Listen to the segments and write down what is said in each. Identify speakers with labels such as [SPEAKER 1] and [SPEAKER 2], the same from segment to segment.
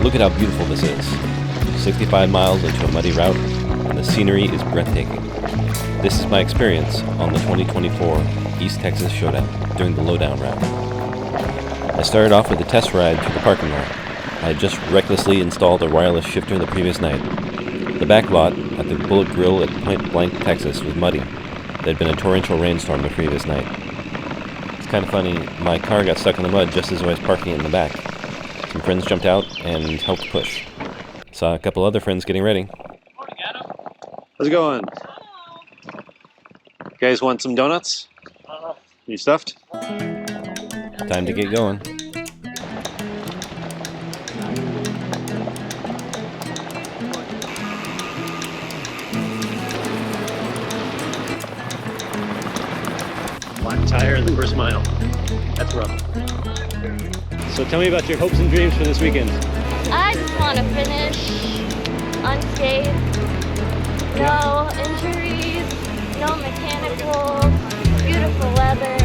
[SPEAKER 1] Look at how beautiful this is. 65 miles into a muddy route, and the scenery is breathtaking. This is my experience on the 2024 East Texas Showdown during the Lowdown route. I started off with a test ride through the parking lot. I had just recklessly installed a wireless shifter the previous night. The back lot at the Bullet Grill at Point Blank, Texas was muddy. There had been a torrential rainstorm the previous night. It's kind of funny, my car got stuck in the mud just as I was parking it in the back. Some friends jumped out and helped push. Saw a couple other friends getting ready.
[SPEAKER 2] Morning, Adam. How's it going? You guys want some donuts? You stuffed?
[SPEAKER 1] Time to get going.
[SPEAKER 2] Flat tire in the first mile. That's rough. So tell me about your hopes and dreams for this weekend.
[SPEAKER 3] I just want to finish unscathed. No injuries, no mechanicals, beautiful weather.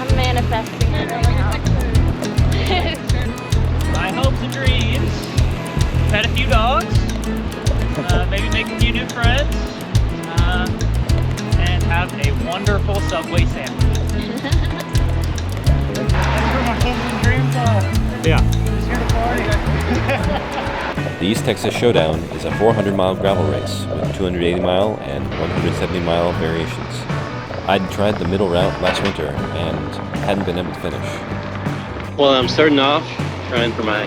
[SPEAKER 3] I'm manifesting it right now.
[SPEAKER 4] My hopes and dreams: pet a few dogs, maybe make a few new friends, and have a wonderful Subway sandwich. That's where my hopes and dreams are.
[SPEAKER 2] Yeah.
[SPEAKER 4] Just here to party.
[SPEAKER 1] The East Texas Showdown is a 400-mile gravel race with 280-mile and 170-mile variations. I'd tried the middle route last winter and hadn't been able to finish.
[SPEAKER 2] Well, I'm starting off trying for my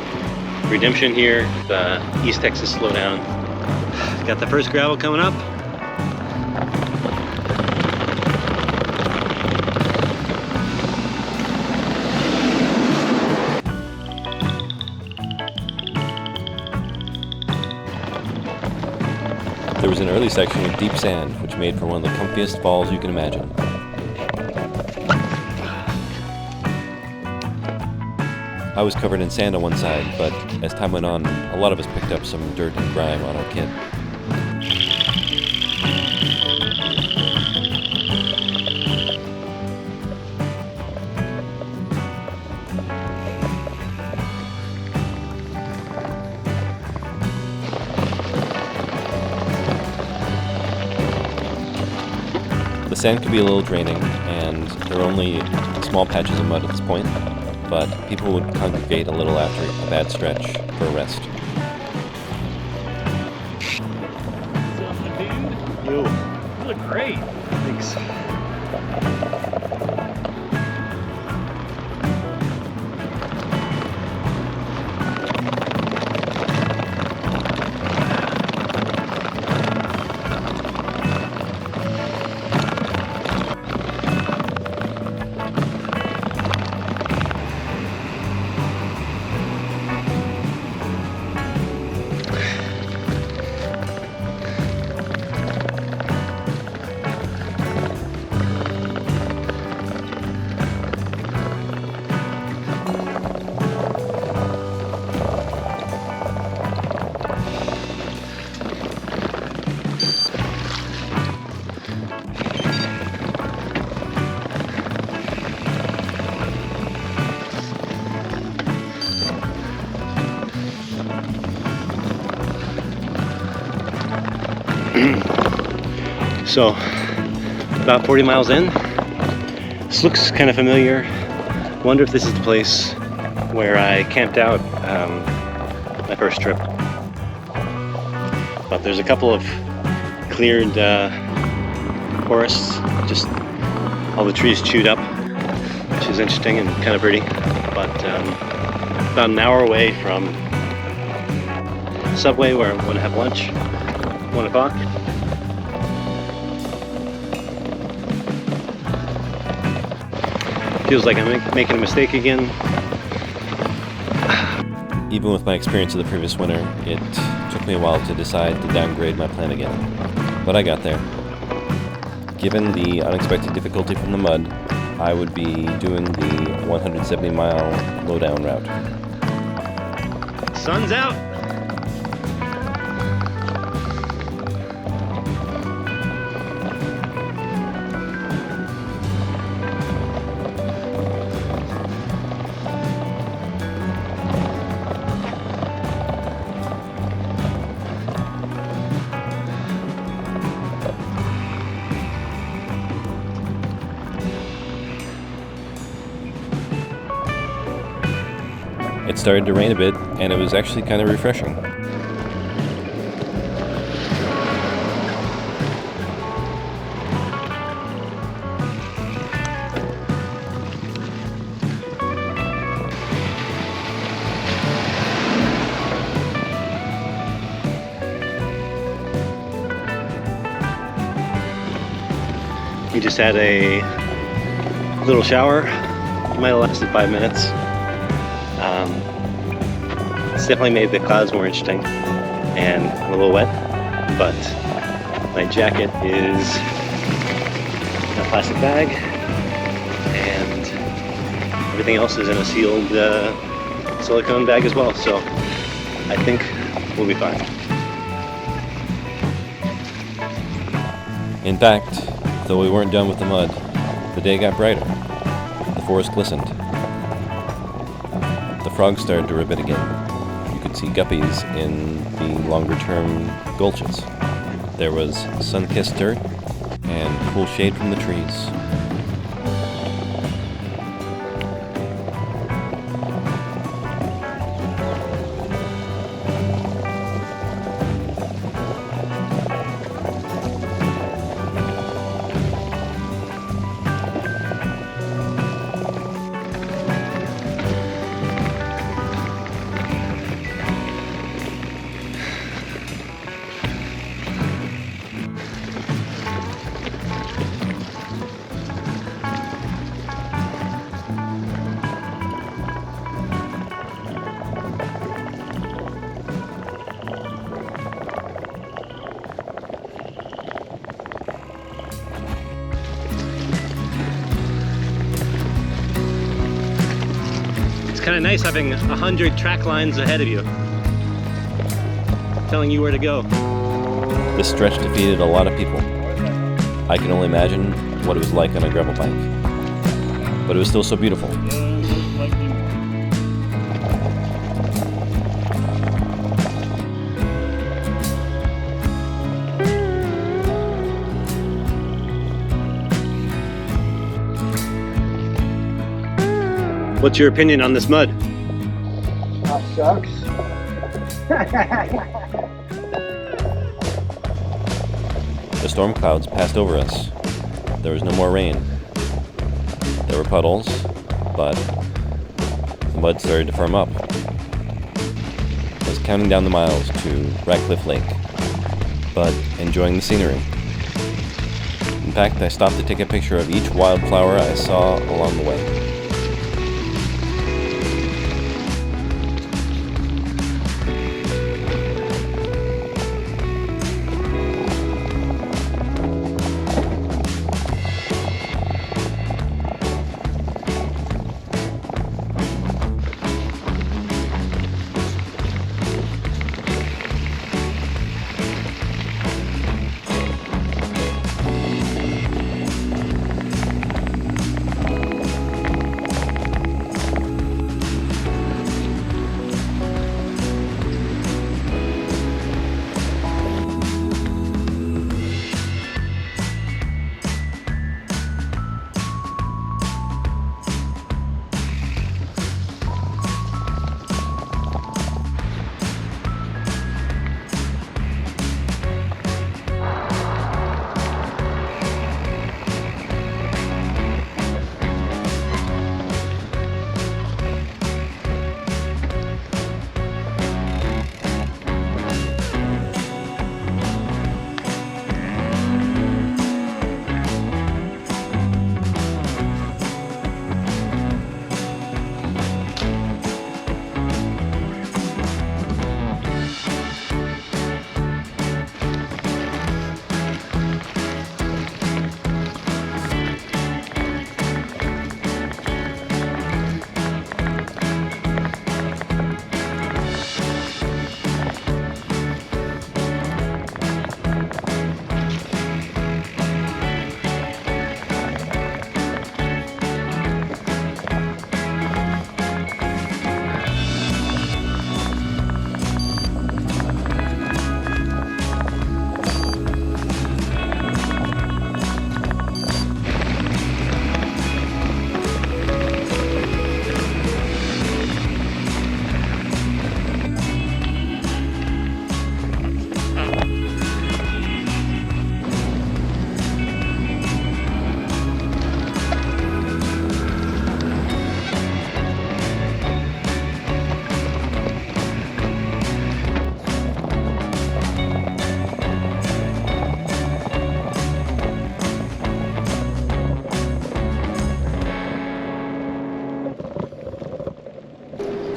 [SPEAKER 2] redemption here, the East Texas Slowdown. Got the first gravel coming up.
[SPEAKER 1] There was an early section with deep sand, which made for one of the comfiest falls you can imagine. I was covered in sand on one side, but as time went on, a lot of us picked up some dirt and grime on our kit. The sand could be a little draining, and there were only small patches of mud at this point, but people would congregate a little after a bad stretch for a rest.
[SPEAKER 4] You look great.
[SPEAKER 2] Thanks. So, about 40 miles in. This looks kind of familiar. Wonder if this is the place where I camped out my first trip. But there's a couple of cleared forests, just all the trees chewed up, which is interesting and kind of pretty. But about an hour away from Subway where I'm going to have lunch, 1 o'clock. Feels like I'm making a mistake again.
[SPEAKER 1] Even with my experience of the previous winter, it took me a while to decide to downgrade my plan again. But I got there. Given the unexpected difficulty from the mud, I would be doing the 170-mile Lowdown route.
[SPEAKER 2] Sun's out!
[SPEAKER 1] It started to rain a bit, and it was actually kind of refreshing.
[SPEAKER 2] We just had a little shower. Might have lasted 5 minutes. It's definitely made the clouds more interesting and a little wet, but my jacket is in a plastic bag and everything else is in a sealed silicone bag as well, so I think we'll be fine.
[SPEAKER 1] In fact, though we weren't done with the mud, the day got brighter. The forest glistened. The frogs started to ribbit again. You could see guppies in the longer-term gulches. There was sun-kissed dirt and cool shade from the trees.
[SPEAKER 2] It's kind of nice having 100 track lines ahead of you, telling you where to go.
[SPEAKER 1] This stretch defeated a lot of people. I can only imagine what it was like on a gravel bike. But it was still so beautiful.
[SPEAKER 2] What's your opinion on this mud?
[SPEAKER 5] That sucks.
[SPEAKER 1] The storm clouds passed over us. There was no more rain. There were puddles, but the mud started to firm up. I was counting down the miles to Ratcliffe Lake, but enjoying the scenery. In fact, I stopped to take a picture of each wildflower I saw along the way.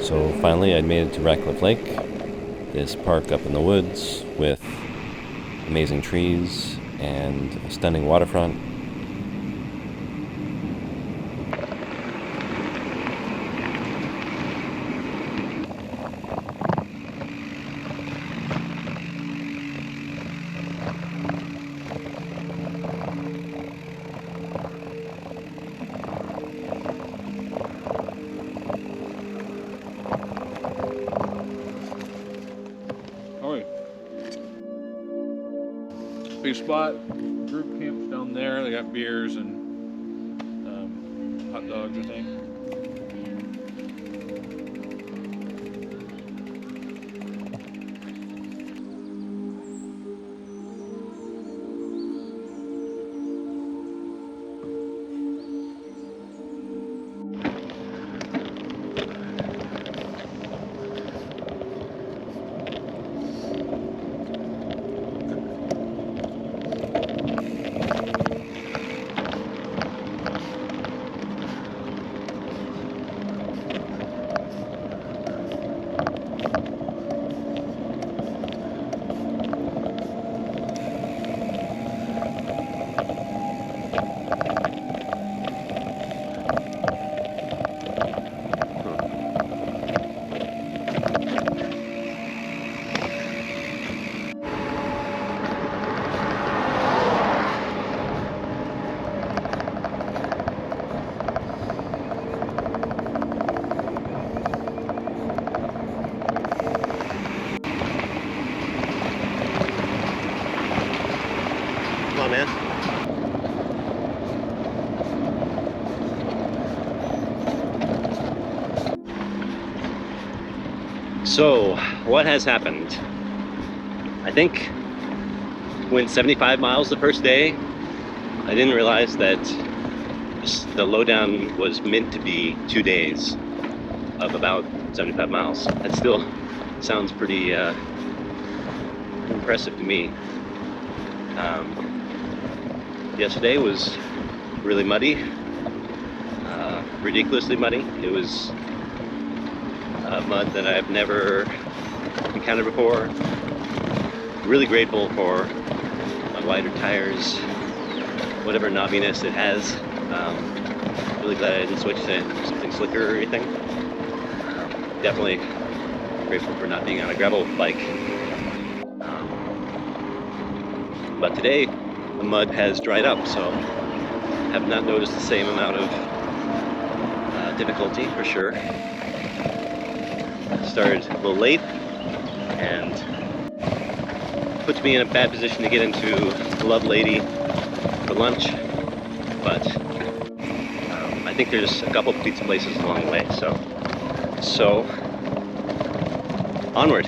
[SPEAKER 1] So finally I made it to Ratcliffe Lake, this park up in the woods with amazing trees and a stunning waterfront.
[SPEAKER 6] Big spot, group camps down there. They got beers and hot dogs, I think.
[SPEAKER 2] Come on, man. So, what has happened? I think went 75 miles the first day. I didn't realize that the Lowdown was meant to be 2 days of about 75 miles. That still sounds pretty impressive to me. Yesterday was really muddy, ridiculously muddy. It was mud that I've never encountered before. Really grateful for my wider tires, whatever knobbiness it has. Really glad I didn't switch to something slicker or anything. Definitely grateful for not being on a gravel bike. But today, the mud has dried up, so have not noticed the same amount of difficulty for sure. Started a little late and puts me in a bad position to get into Love Lady for lunch, but I think there's a couple pizza places along the way, so onward.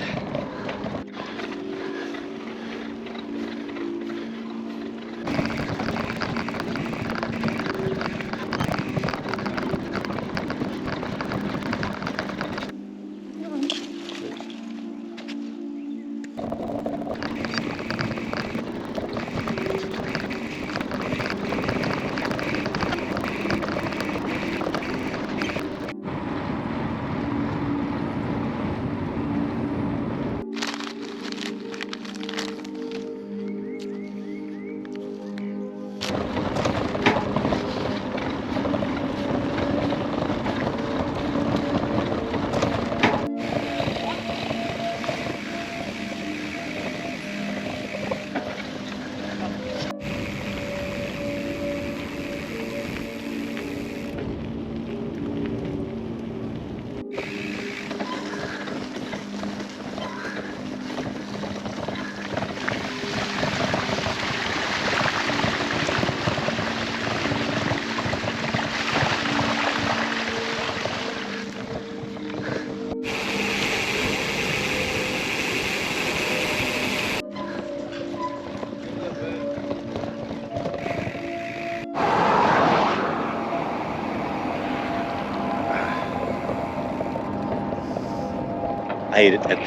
[SPEAKER 2] I ate at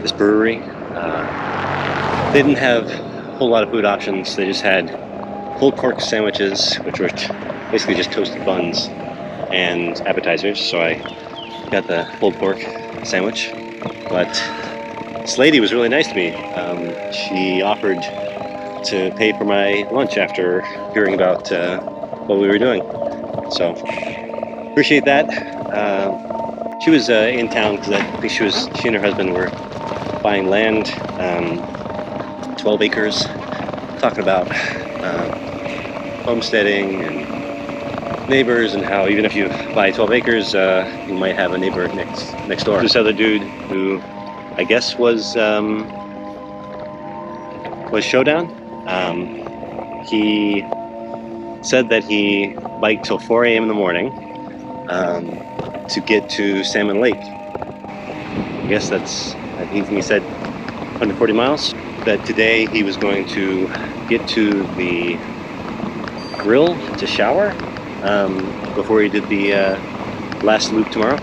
[SPEAKER 2] this brewery. They didn't have a whole lot of food options. They just had pulled pork sandwiches, which were basically just toasted buns, and appetizers, so I got the pulled pork sandwich. But this lady was really nice to me. She offered to pay for my lunch after hearing about what we were doing. So appreciate that. She was in town because I think she and her husband were buying land, 12 acres, talking about homesteading and neighbors, and how even if you buy 12 acres, you might have a neighbor next door. This other dude who I guess was Showdown. He said that he biked till 4 a.m. in the morning to get to Salmon Lake. I guess he said 140 miles. That today he was going to get to the grill to shower before he did the last loop tomorrow.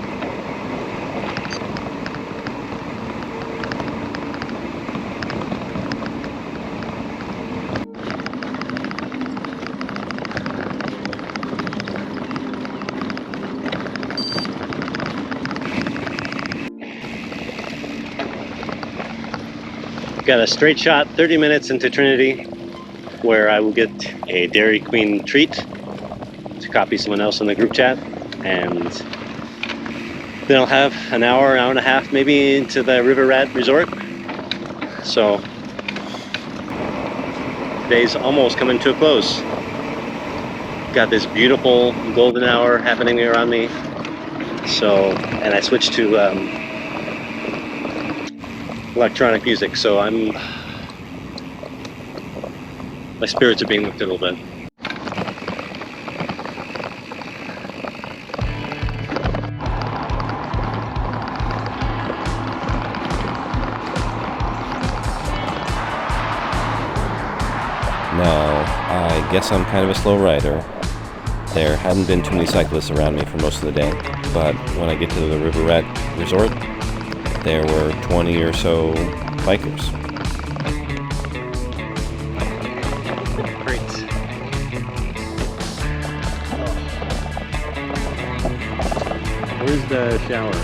[SPEAKER 2] Got a straight shot 30 minutes into Trinity, where I will get a Dairy Queen treat to copy someone else in the group chat, and then I'll have an hour and a half maybe into the River Rat Resort. So today's almost coming to a close. Got this beautiful golden hour happening around me. So, and I switched to electronic music, so my spirits are being lifted a little bit.
[SPEAKER 1] Now, I guess I'm kind of a slow rider. There hadn't been too many cyclists around me for most of the day, but when I get to the River Rat Resort, there were 20 or so bikers.
[SPEAKER 2] Great. Where's the shower?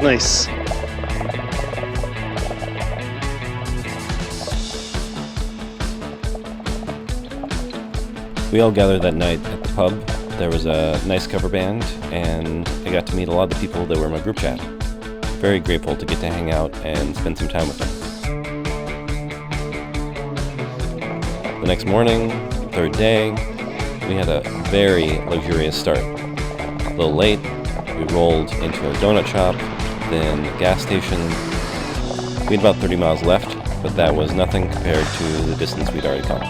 [SPEAKER 2] Nice.
[SPEAKER 1] We all gathered that night at the pub. There was a nice cover band, and I got to meet a lot of the people that were in my group chat. Very grateful to get to hang out and spend some time with them. The next morning, third day, we had a very luxurious start. A little late, we rolled into a donut shop, then a gas station. We had about 30 miles left, but that was nothing compared to the distance we'd already come.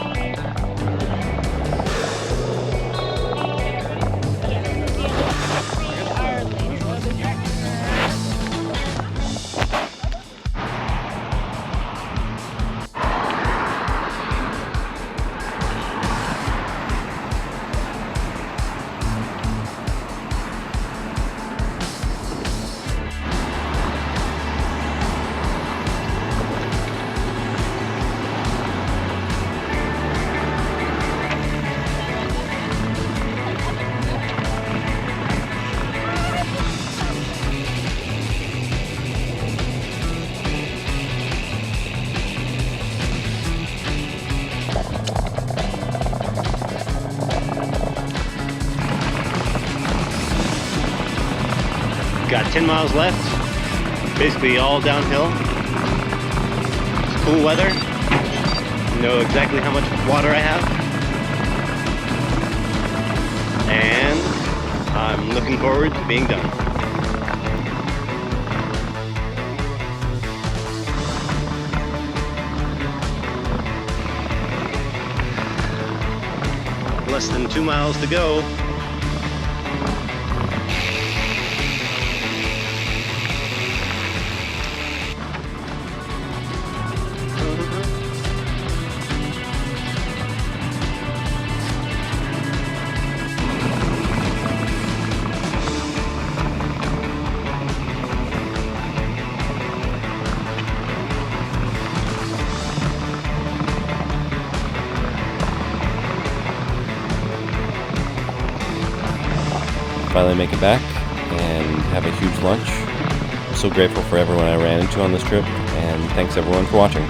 [SPEAKER 2] Got 10 miles left, basically all downhill. It's cool weather. Know exactly how much water I have. And I'm looking forward to being done. Less than 2 miles to go.
[SPEAKER 1] finally make it back and have a huge lunch. I'm so grateful for everyone I ran into on this trip, and thanks everyone for watching.